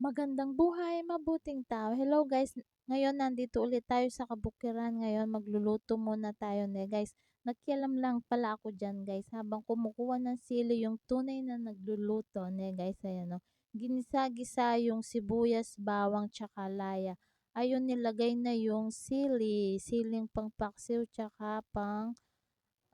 Magandang buhay, mabuting tao. Hello guys, ngayon nandito ulit tayo sa kabukiran. Ngayon magluluto muna tayo guys. Nakialam lang pala ako dyan guys. Habang kumukuha ng sili yung tunay na nagluluto guys. Ayan o. Ginisa-gisa yung sibuyas, bawang, tsaka laya. Ayun nilagay na yung sili. Siling pang paksiw tsaka pang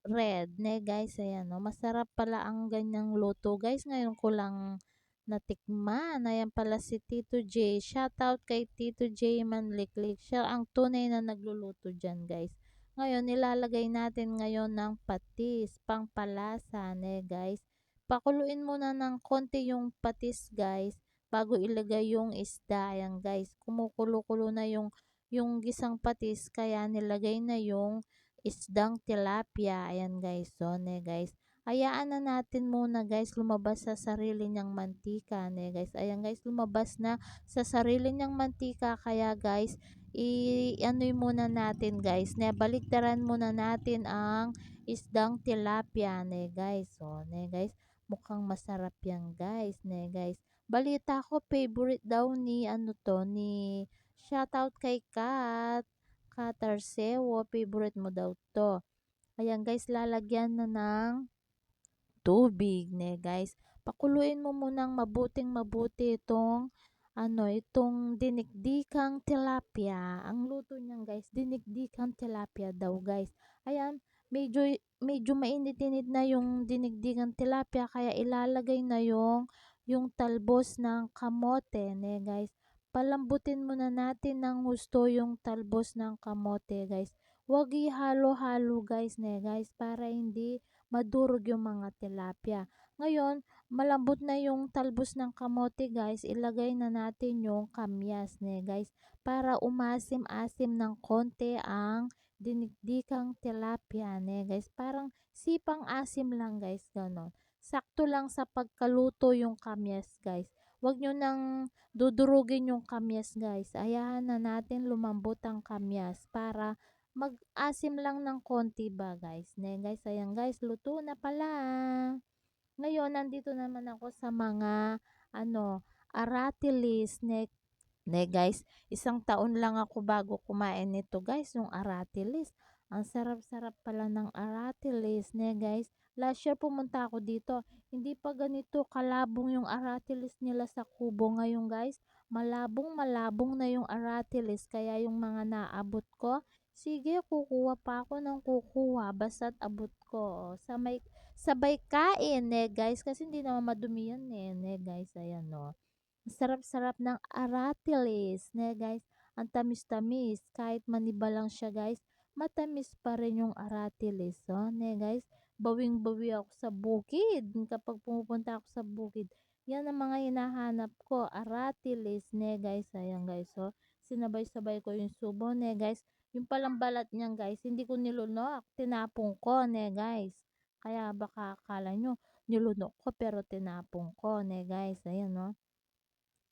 red guys. Ayan o. Masarap pala ang ganyang luto guys. Ngayon ko lang natikman. Ayan pala si Tito J. Shoutout kay Tito J Manliklik. Siya ang tunay na nagluluto dyan guys. Ngayon, nilalagay natin ngayon ng patis, pangpalasa guys. Pakuluin muna ng konti yung patis guys bago ilagay yung isda. Ayan guys, kumukulo-kulo na yung gisang patis kaya nilagay na yung isdang tilapia. Ayan guys, so guys. Hayaan na natin muna guys lumabas sa sarili niyang mantika guys. Ayan guys, lumabas na sa sarili niyang mantika kaya guys, i-anoy muna natin guys. Baliktaran muna natin ang isdang tilapia guys. So guys, mukhang masarap yan guys guys. Balita ko favorite daw ni ano to ni shoutout kay Kat Arceo, favorite mo daw to. Ayan guys, lalagyan na ng tubig guys. Pakuluin mo munang mabuting mabuti itong dinikdikang tilapia. Ang luto niyan guys, dinikdikang tilapia daw guys. Ayan, medyo medyo mainit-init na yung dinikdikang tilapia kaya ilalagay na yung talbos ng kamote guys. Palambutin muna natin ng husto yung talbos ng kamote guys. Huwag ihalo-halo guys guys para hindi madurog yung mga tilapia. Ngayon, malambot na yung talbos ng kamote guys, ilagay na natin yung kamyas guys para umasim-asim ng konti ang dinikdikang tilapia guys. Parang sipang asim lang guys, ganon. Sakto lang sa pagkaluto yung kamyas guys. Huwag nyo nang dudurugin yung kamyas guys. Ayahan na natin lumambot ang kamyas para mag-asim lang ng konti ba guys. Guys, ayan guys, luto na pala. Ngayon, nandito naman ako sa mga aratilis guys. Isang taon lang ako bago kumain nito guys, yung aratilis. Ang sarap-sarap pala ng aratilis guys. Last year pumunta ako dito. Hindi pa ganito kalabong yung aratilis nila sa Kubo ngayon guys. Malabong-malabong na yung aratilis kaya yung mga naabot ko, sige, kukuha pa ako ng kukuha basta't abot ko. Sabay kain guys kasi hindi naman madumi yan guys. Ayan no. Sarap-sarap ng aratilis guys. Ang tamis-tamis. Kahit maniba lang siya guys, matamis pa rin yung aratilis. So guys, bawing-bawi ako sa bukid. Kapag pumupunta ako sa bukid, yan ang mga hinahanap ko. Aratilis guys. Ayan guys. So, sinabay-sabay ko yung subo guys. Yung palang balat niyan guys, hindi ko nilunok. Tinapong ko guys. Kaya baka akala nyo, nilunok ko pero tinapong ko guys. Ayan no.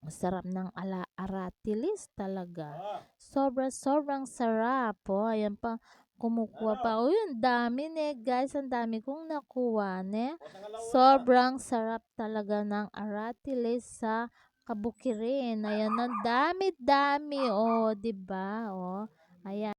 Masarap ng aratilis talaga. Sobrang sarap. Oh, ayan pa. Kumukuha pa. Oh, yung dami guys. Ang dami kong nakuha Sobrang sarap talaga ng aratilis sa kabukirin. Ayan, ang dami-dami. Oh, 'di ba? Oh. Ayan.